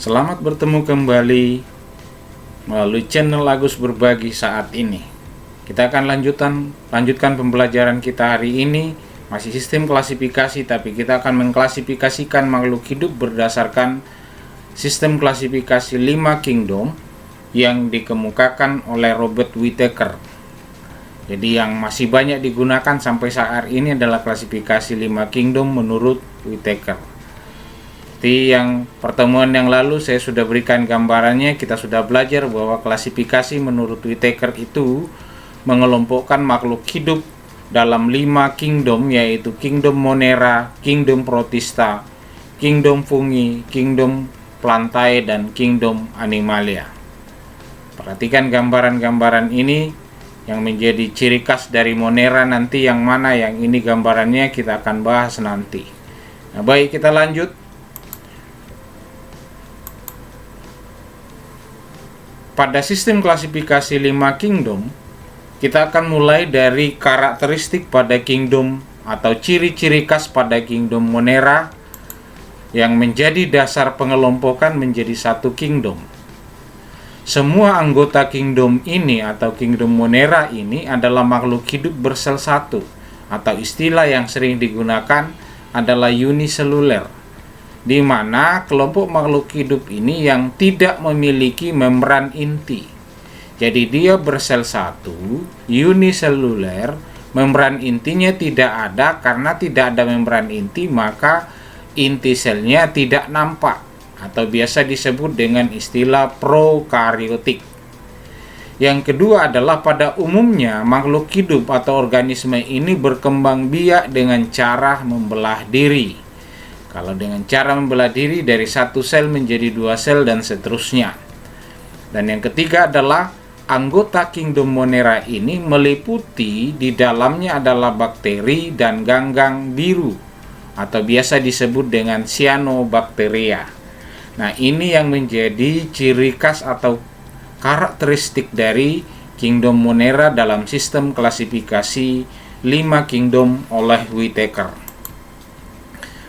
Selamat bertemu kembali melalui channel Agus Berbagi saat ini. Kita akan lanjutkan pembelajaran kita hari ini. Masih sistem klasifikasi, tapi kita akan mengklasifikasikan makhluk hidup berdasarkan sistem klasifikasi 5 kingdom yang dikemukakan oleh Robert Whittaker. Jadi yang masih banyak digunakan sampai saat ini adalah klasifikasi 5 kingdom menurut Whittaker. Seperti yang pertemuan yang lalu saya sudah berikan gambarannya, kita sudah belajar bahwa klasifikasi menurut Whittaker itu mengelompokkan makhluk hidup dalam 5 kingdom, yaitu kingdom Monera, kingdom Protista, kingdom Fungi, kingdom Plantae, dan kingdom Animalia. Perhatikan gambaran-gambaran ini yang menjadi ciri khas dari Monera nanti yang mana, yang ini gambarannya kita akan bahas nanti. Nah, baik, kita lanjut. Pada sistem klasifikasi 5 kingdom, kita akan mulai dari karakteristik pada kingdom atau ciri-ciri khas pada kingdom Monera yang menjadi dasar pengelompokan menjadi satu kingdom. Semua anggota kingdom ini atau kingdom Monera ini adalah makhluk hidup bersel satu, atau istilah yang sering digunakan adalah uniseluler, di mana kelompok makhluk hidup ini yang tidak memiliki membran inti. Jadi dia bersel satu, uniseluler, membran intinya tidak ada. Karena tidak ada membran inti, maka inti selnya tidak nampak, atau biasa disebut dengan istilah prokariotik. Yang kedua adalah pada umumnya makhluk hidup atau organisme ini berkembang biak dengan cara membelah diri. Kalau dengan cara membelah diri dari satu sel menjadi 2 sel dan seterusnya. Dan yang ketiga adalah anggota kingdom Monera ini meliputi di dalamnya adalah bakteri dan ganggang biru, atau biasa disebut dengan cyanobacteria. Nah, ini yang menjadi ciri khas atau karakteristik dari kingdom Monera dalam sistem klasifikasi 5 kingdom oleh Whittaker.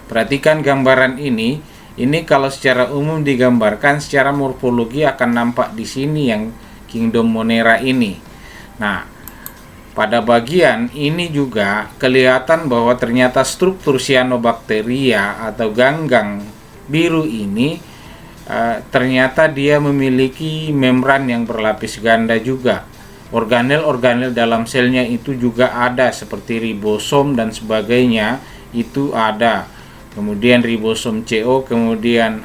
Perhatikan gambaran ini. Ini kalau secara umum digambarkan secara morfologi akan nampak di sini yang kingdom Monera ini. Nah, pada bagian ini juga kelihatan bahwa ternyata struktur cyanobacteria atau ganggang biru ini ternyata dia memiliki membran yang berlapis ganda juga. Organel-organel dalam selnya itu juga ada, seperti ribosom dan sebagainya itu ada. Kemudian ribosom CO, kemudian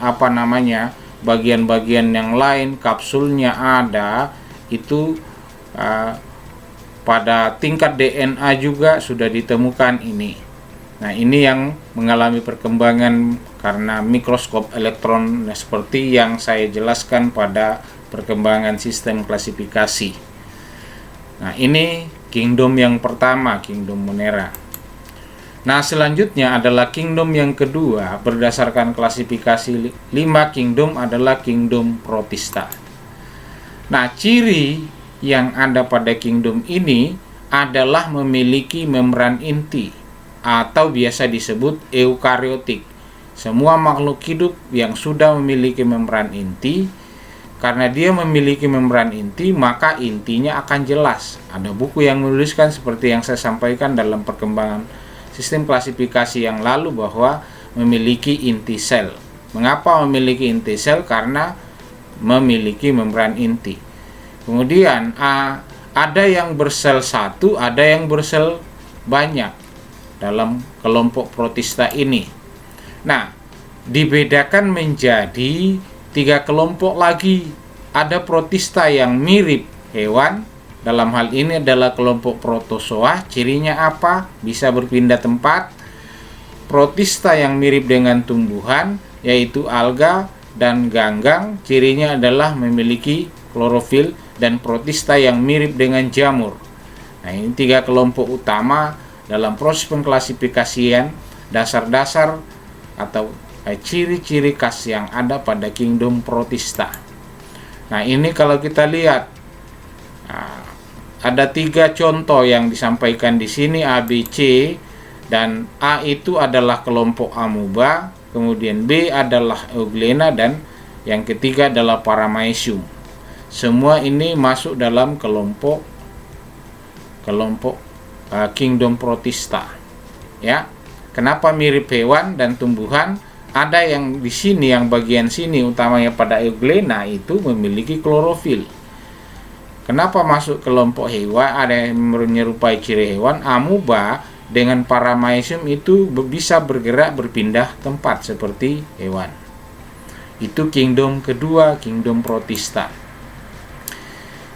bagian-bagian yang lain, kapsulnya ada. Itu pada tingkat DNA juga sudah ditemukan ini. Nah, ini yang mengalami perkembangan karena mikroskop elektron, seperti yang saya jelaskan pada perkembangan sistem klasifikasi. Nah, ini kingdom yang pertama, kingdom Monera. Nah, selanjutnya adalah kingdom yang kedua berdasarkan klasifikasi 5 kingdom adalah kingdom Protista. Nah, ciri yang ada pada kingdom ini adalah memiliki membran inti atau biasa disebut eukariotik. Semua makhluk hidup yang sudah memiliki membran inti, karena dia memiliki membran inti maka intinya akan jelas. Ada buku yang menuliskan seperti yang saya sampaikan dalam perkembangan sistem klasifikasi yang lalu bahwa memiliki inti sel. Mengapa memiliki inti sel? Karena memiliki membran inti. Kemudian ada yang bersel satu, ada yang bersel banyak dalam kelompok Protista ini. Nah, dibedakan menjadi 3 kelompok lagi. Ada Protista yang mirip hewan. Dalam hal ini adalah kelompok Protozoa. Cirinya apa? Bisa berpindah tempat. Protista yang mirip dengan tumbuhan, yaitu alga dan ganggang. Cirinya adalah memiliki klorofil. Dan Protista yang mirip dengan jamur. Nah, ini 3 kelompok utama dalam proses pengklasifikasian dasar-dasar atau ciri-ciri khas yang ada pada kingdom Protista. Nah, ini kalau kita lihat, ada 3 contoh yang disampaikan di sini, A, B, C, dan A itu adalah kelompok amuba, kemudian B adalah euglena, dan yang ketiga adalah Paramecium. Semua ini masuk dalam kelompok kingdom Protista. Ya. Kenapa mirip hewan dan tumbuhan? Ada yang di sini, yang bagian sini utamanya pada Euglena itu memiliki klorofil. Kenapa masuk kelompok hewan? Ada yang menyerupai ciri hewan. Amuba dengan Paramecium itu bisa bergerak berpindah tempat seperti hewan. Itu kingdom kedua, kingdom Protista.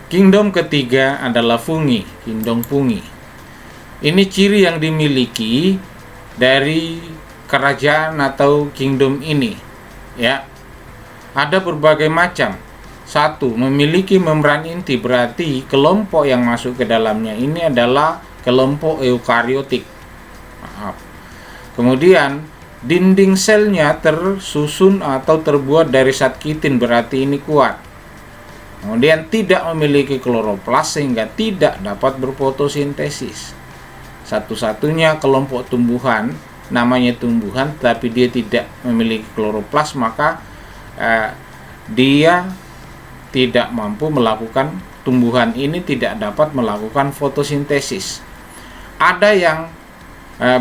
Kingdom ketiga adalah fungi, kingdom fungi. Ini ciri yang dimiliki dari kerajaan atau kingdom ini, ya. Ada berbagai macam. Satu, memiliki membran inti, berarti kelompok yang masuk ke dalamnya ini adalah kelompok eukariotik. Maaf. Kemudian dinding selnya tersusun atau terbuat dari zat kitin, berarti ini kuat. Kemudian tidak memiliki kloroplas sehingga tidak dapat berfotosintesis. Satu-satunya kelompok tumbuhan, namanya tumbuhan tapi dia tidak memiliki kloroplas, maka dia tidak mampu melakukan, tumbuhan ini tidak dapat melakukan fotosintesis. Ada yang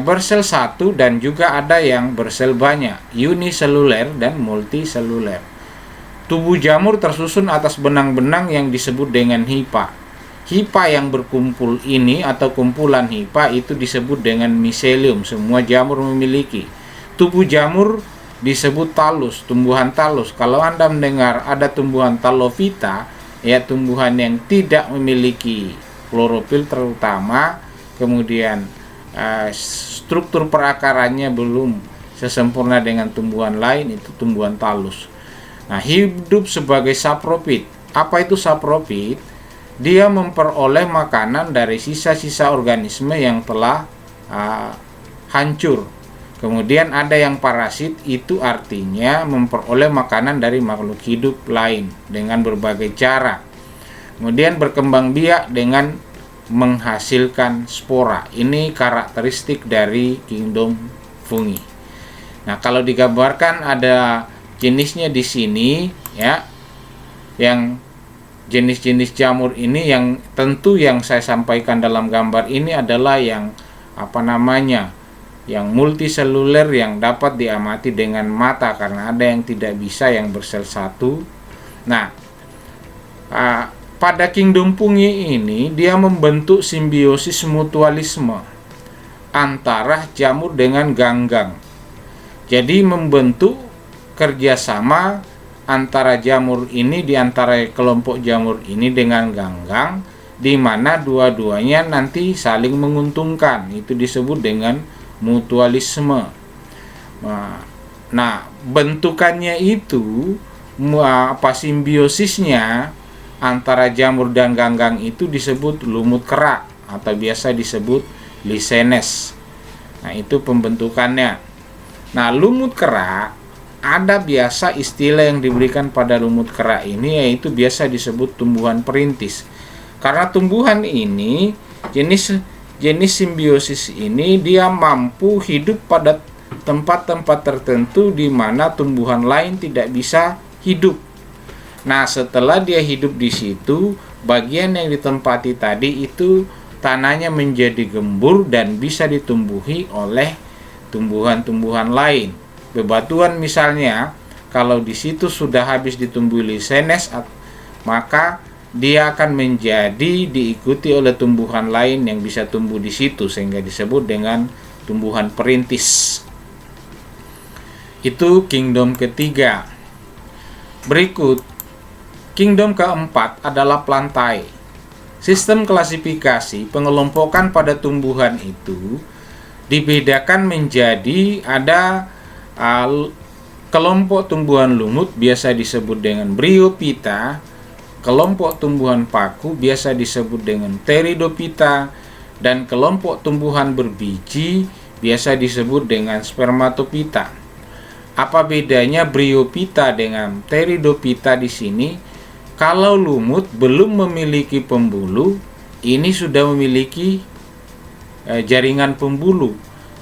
bersel satu dan juga ada yang bersel banyak, uniseluler dan multiseluler. Tubuh jamur tersusun atas benang-benang yang disebut dengan hipa. Hipa yang berkumpul ini atau kumpulan hipa itu disebut dengan miselium. Semua jamur memiliki. Tubuh jamur disebut talus, tumbuhan talus. Kalau Anda mendengar ada tumbuhan talofita, ya tumbuhan yang tidak memiliki klorofil terutama, kemudian struktur perakarannya belum sesempurna dengan tumbuhan lain, itu tumbuhan talus. Nah, hidup sebagai sapropit. Apa itu sapropit? Dia memperoleh makanan dari sisa-sisa organisme yang telah hancur. Kemudian ada yang parasit, itu artinya memperoleh makanan dari makhluk hidup lain dengan berbagai cara. Kemudian berkembang biak dengan menghasilkan spora. Ini karakteristik dari kingdom fungi. Nah, kalau digambarkan ada jenisnya di sini, ya, yang jenis-jenis jamur ini yang tentu yang saya sampaikan dalam gambar ini adalah yang yang multiseluler, yang dapat diamati dengan mata karena ada yang tidak bisa, yang bersel satu. Nah, pada kingdom fungi ini dia membentuk simbiosis mutualisme antara jamur dengan ganggang. Jadi membentuk kerjasama antara jamur ini, di antara kelompok jamur ini dengan ganggang, di mana dua-duanya nanti saling menguntungkan. Itu disebut dengan mutualisme. Nah, bentukannya itu simbiosisnya antara jamur dan ganggang itu disebut lumut kerak atau biasa disebut lisenes. Nah, itu pembentukannya. Nah, lumut kerak, ada biasa istilah yang diberikan pada lumut kerak ini, yaitu biasa disebut tumbuhan perintis. Karena tumbuhan ini, jenis simbiosis ini, dia mampu hidup pada tempat-tempat tertentu di mana tumbuhan lain tidak bisa hidup. Nah, setelah dia hidup di situ, bagian yang ditempati tadi itu tanahnya menjadi gembur dan bisa ditumbuhi oleh tumbuhan-tumbuhan lain. Bebatuan misalnya, kalau di situ sudah habis ditumbuhi lisenes, maka dia akan menjadi diikuti oleh tumbuhan lain yang bisa tumbuh di situ, sehingga disebut dengan tumbuhan perintis. Itu kingdom ketiga. Berikut, kingdom keempat adalah plantae. Sistem klasifikasi pengelompokan pada tumbuhan itu dibedakan menjadi ada kelompok tumbuhan lumut biasa disebut dengan Bryophyta, kelompok tumbuhan paku biasa disebut dengan Pteridophyta, dan kelompok tumbuhan berbiji biasa disebut dengan Spermatophyta. Apa bedanya Bryophyta dengan Pteridophyta di sini? Kalau lumut belum memiliki pembuluh, ini sudah memiliki jaringan pembuluh.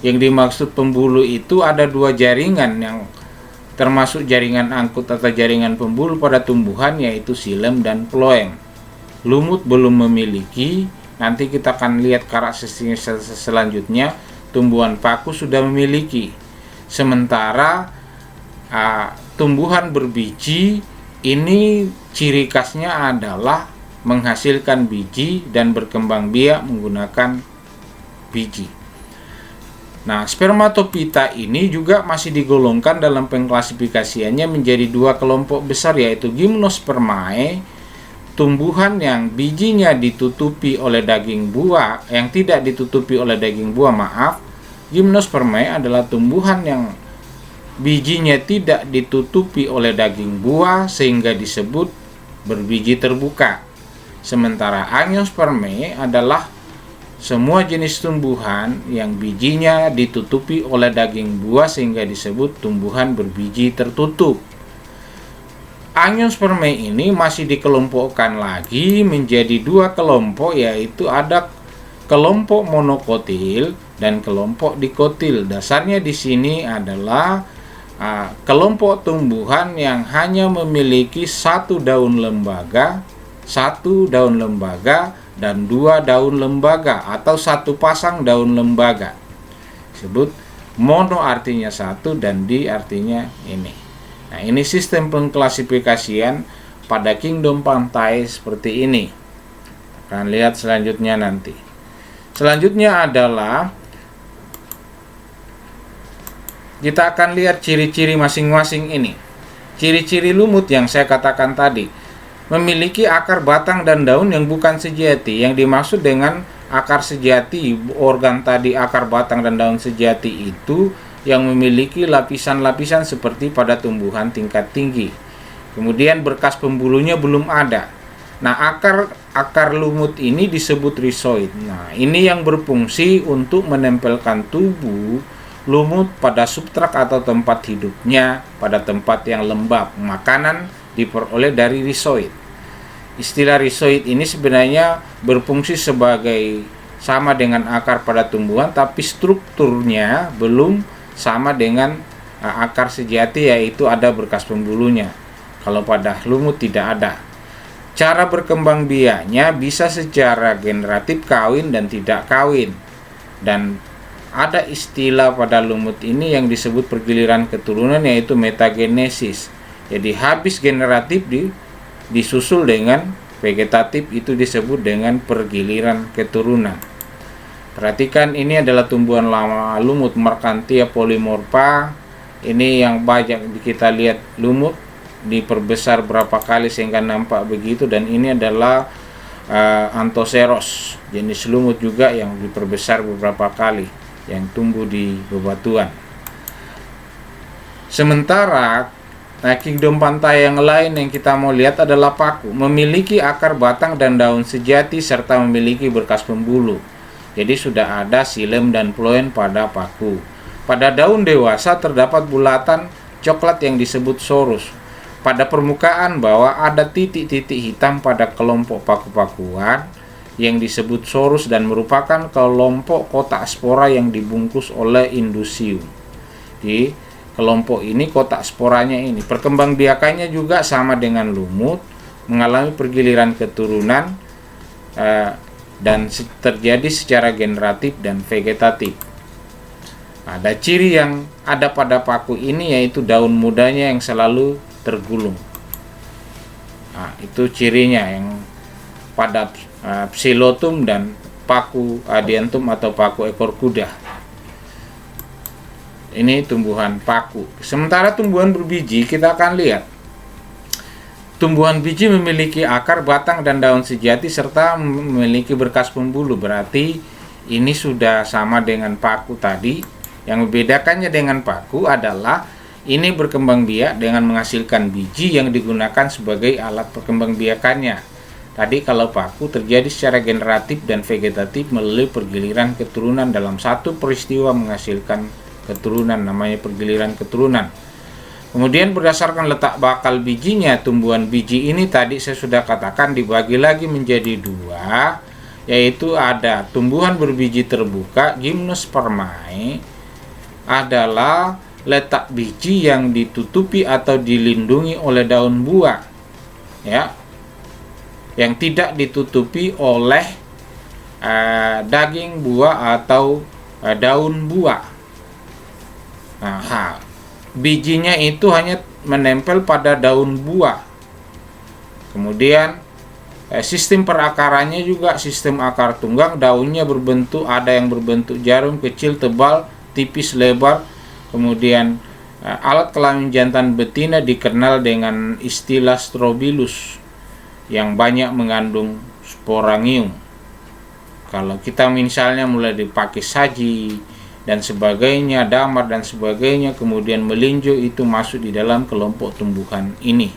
Yang dimaksud pembuluh itu ada dua jaringan, yang termasuk jaringan angkut atau jaringan pembuluh pada tumbuhan, yaitu xilem dan phloem. Lumut belum memiliki, nanti kita akan lihat karakteristik selanjutnya. Tumbuhan paku sudah memiliki. Sementara tumbuhan berbiji ini ciri khasnya adalah menghasilkan biji dan berkembang biak menggunakan biji. Nah, spermatopita ini juga masih digolongkan dalam pengklasifikasiannya menjadi dua kelompok besar, yaitu Gymnospermae, tumbuhan yang bijinya ditutupi oleh daging buah, yang tidak ditutupi oleh daging buah, maaf. Gymnospermae adalah tumbuhan yang bijinya tidak ditutupi oleh daging buah sehingga disebut berbiji terbuka. Sementara Angiospermae adalah semua jenis tumbuhan yang bijinya ditutupi oleh daging buah sehingga disebut tumbuhan berbiji tertutup. Angiospermae ini masih dikelompokkan lagi menjadi dua kelompok, yaitu ada kelompok monokotil dan kelompok dikotil. Dasarnya di sini adalah kelompok tumbuhan yang hanya memiliki satu daun lembaga, dan dua daun lembaga atau satu pasang daun lembaga. Disebut mono artinya satu dan di artinya ini. Nah, ini sistem pengklasifikasian pada kingdom Pantae seperti ini. Akan lihat selanjutnya nanti. Selanjutnya adalah kita akan lihat ciri-ciri masing-masing ini. Ciri-ciri lumut yang saya katakan tadi. Memiliki akar, batang, dan daun yang bukan sejati. Yang dimaksud dengan akar sejati, organ tadi akar, batang, dan daun sejati itu yang memiliki lapisan-lapisan seperti pada tumbuhan tingkat tinggi. Kemudian berkas pembuluhnya belum ada. Nah, akar lumut ini disebut rizoid. Nah, ini yang berfungsi untuk menempelkan tubuh lumut pada substrat atau tempat hidupnya, pada tempat yang lembab. Makanan diperoleh dari rizoid. Istilah rizoid ini sebenarnya berfungsi sebagai sama dengan akar pada tumbuhan, tapi strukturnya belum sama dengan akar sejati, yaitu ada berkas pembuluhnya. Kalau pada lumut tidak ada. Cara berkembang biaknya bisa secara generatif, kawin dan tidak kawin. Dan ada istilah pada lumut ini yang disebut pergiliran keturunan, yaitu metagenesis. Jadi habis generatif disusul dengan vegetatif, itu disebut dengan pergiliran keturunan. Perhatikan, ini adalah tumbuhan lama lumut Mercantia polymorpha. Ini yang banyak kita lihat lumut diperbesar berapa kali sehingga nampak begitu, dan ini adalah Anthoceros, jenis lumut juga yang diperbesar beberapa kali yang tumbuh di bebatuan. Sementara kingdom Pantae yang lain yang kita mau lihat adalah paku. Memiliki akar, batang, dan daun sejati serta memiliki berkas pembuluh. Jadi sudah ada xilem dan phloem pada paku. Pada daun dewasa terdapat bulatan coklat yang disebut sorus. Pada permukaan bawah ada titik-titik hitam pada kelompok paku-pakuan yang disebut sorus dan merupakan kelompok kotak spora yang dibungkus oleh indusium. Di kelompok ini kotak sporanya ini, perkembangbiakannya juga sama dengan lumut, mengalami pergiliran keturunan dan terjadi secara generatif dan vegetatif. Ada ciri yang ada pada paku ini, yaitu daun mudanya yang selalu tergulung. Nah, itu cirinya yang pada psilotum dan paku adiantum atau paku ekor kuda. Ini tumbuhan paku. Sementara tumbuhan berbiji, kita akan lihat tumbuhan biji memiliki akar, batang, dan daun sejati serta memiliki berkas pembuluh. Berarti ini sudah sama dengan paku tadi. Yang membedakannya dengan paku adalah ini berkembang biak dengan menghasilkan biji yang digunakan sebagai alat perkembangbiakannya. Tadi kalau paku terjadi secara generatif dan vegetatif melalui pergiliran keturunan dalam satu peristiwa menghasilkan keturunan, namanya pergiliran keturunan. Kemudian berdasarkan letak bakal bijinya, tumbuhan biji ini tadi saya sudah katakan dibagi lagi menjadi dua, yaitu ada tumbuhan berbiji terbuka Gymnospermae adalah letak biji yang ditutupi atau dilindungi oleh daun buah, ya, yang tidak ditutupi oleh daging buah atau daun buah. Nah, bijinya itu hanya menempel pada daun buah. Kemudian sistem perakarannya juga sistem akar tunggang. Daunnya berbentuk, ada yang berbentuk jarum, kecil, tebal, tipis, lebar. Kemudian alat kelamin jantan betina dikenal dengan istilah strobilus yang banyak mengandung sporangium. Kalau kita misalnya mulai dipakai saji dan sebagainya, damar dan sebagainya, kemudian melinjo, itu masuk di dalam kelompok tumbuhan ini.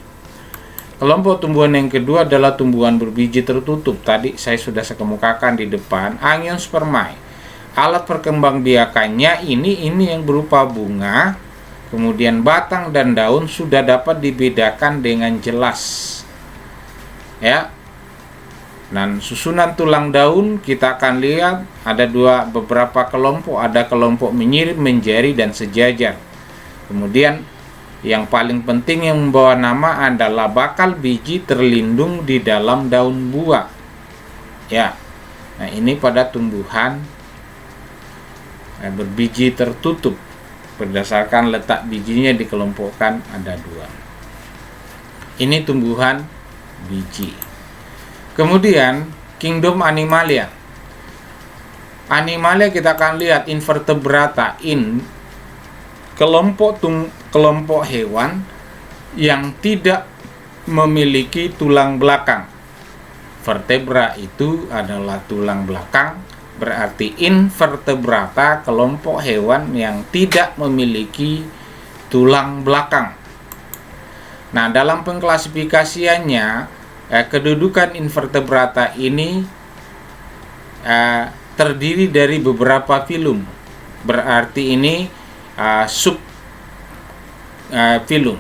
Kelompok tumbuhan yang kedua adalah tumbuhan berbiji tertutup. Tadi saya sudah kemukakan di depan, Angiospermae. Alat perkembangbiakannya ini yang berupa bunga, kemudian batang dan daun sudah dapat dibedakan dengan jelas, ya. Dan susunan tulang daun kita akan lihat ada beberapa kelompok, ada kelompok menyirip, menjari, dan sejajar. Kemudian yang paling penting yang membawa nama adalah bakal biji terlindung di dalam daun buah, ya. Nah, ini pada tumbuhan berbiji tertutup. Berdasarkan letak bijinya dikelompokkan ada 2. Ini tumbuhan biji. Kemudian kingdom Animalia. Animalia kita akan lihat invertebrata, kelompok hewan yang tidak memiliki tulang belakang. Vertebra itu adalah tulang belakang, berarti invertebrata kelompok hewan yang tidak memiliki tulang belakang. Nah, dalam pengklasifikasiannya, kedudukan invertebrata ini terdiri dari beberapa filum. Berarti ini sub filum.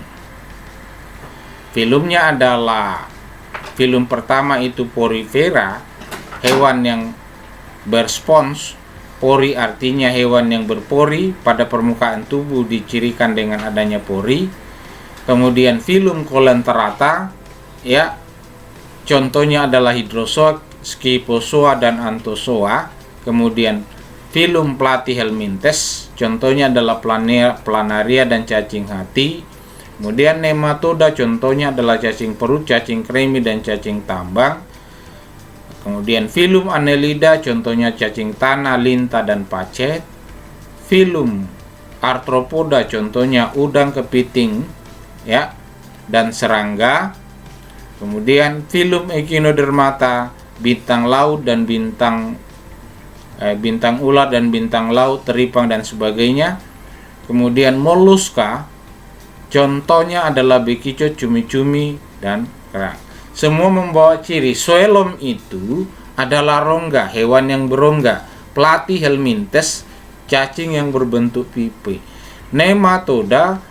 Filumnya adalah filum pertama itu Porifera, hewan yang berspons. Pori artinya hewan yang berpori, pada permukaan tubuh dicirikan dengan adanya pori. Kemudian filum Colenterata, ya, contohnya adalah Hydrozoa, Scyphozoa, dan Anthozoa. Kemudian filum Platyhelminthes, contohnya adalah Planaria dan cacing hati. Kemudian Nematoda, contohnya adalah cacing perut, cacing kremi, dan cacing tambang. Kemudian filum Annelida, contohnya cacing tanah, lintah, dan pacet. Filum Arthropoda, contohnya udang, kepiting, ya, dan serangga. Kemudian filum Echinodermata, bintang laut dan bintang ular dan bintang laut, teripang, dan sebagainya. Kemudian Molluska, contohnya adalah bekicot, cumi-cumi, dan kerang. Semua membawa ciri. Zoelom itu adalah rongga, hewan yang berongga. Platyhelminthes, cacing yang berbentuk pipi. Nematoda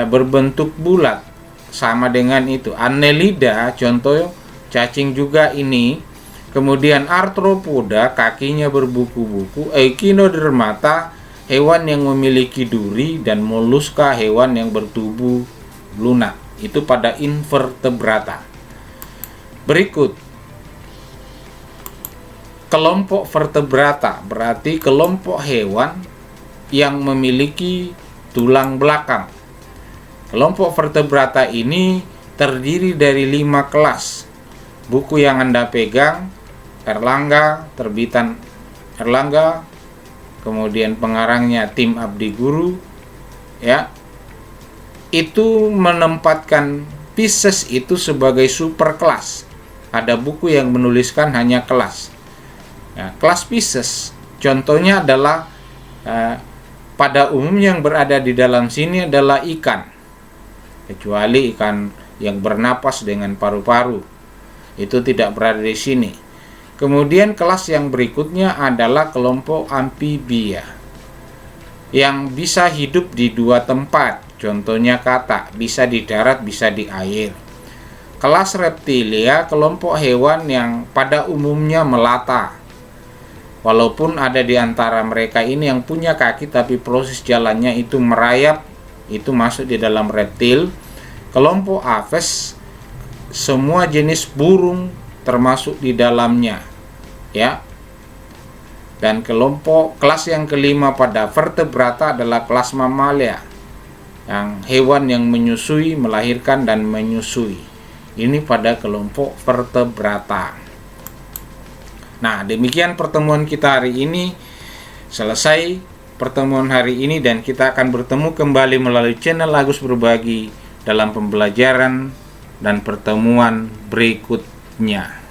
berbentuk bulat, sama dengan itu. Annelida, contoh cacing juga ini. Kemudian Arthropoda, kakinya berbuku-buku. Echinodermata, hewan yang memiliki duri. Dan Molluska, hewan yang bertubuh lunak. Itu pada invertebrata. Berikut kelompok vertebrata, berarti kelompok hewan yang memiliki tulang belakang. Kelompok vertebrata ini terdiri dari 5 kelas. Buku yang Anda pegang, Erlangga, terbitan Erlangga, kemudian pengarangnya Tim Abdi Guru, ya, itu menempatkan Pisces itu sebagai superkelas. Ada buku yang menuliskan hanya kelas. Ya, kelas Pisces, contohnya adalah pada umumnya yang berada di dalam sini adalah ikan, kecuali ikan yang bernapas dengan paru-paru, itu tidak berada di sini. Kemudian kelas yang berikutnya adalah kelompok amfibia, yang bisa hidup di 2 tempat, contohnya katak, bisa di darat, bisa di air. Kelas reptilia, kelompok hewan yang pada umumnya melata. Walaupun ada di antara mereka ini yang punya kaki, tapi proses jalannya itu merayap itu masuk di dalam reptil. Kelompok Aves, semua jenis burung termasuk di dalamnya, ya. Dan kelas yang kelima pada vertebrata adalah kelas mamalia, yang hewan yang menyusui, melahirkan dan menyusui. Ini pada kelompok vertebrata. Nah, demikian pertemuan kita hari ini. Selesai pertemuan hari ini, dan kita akan bertemu kembali melalui channel Agus Berbagi dalam pembelajaran dan pertemuan berikutnya.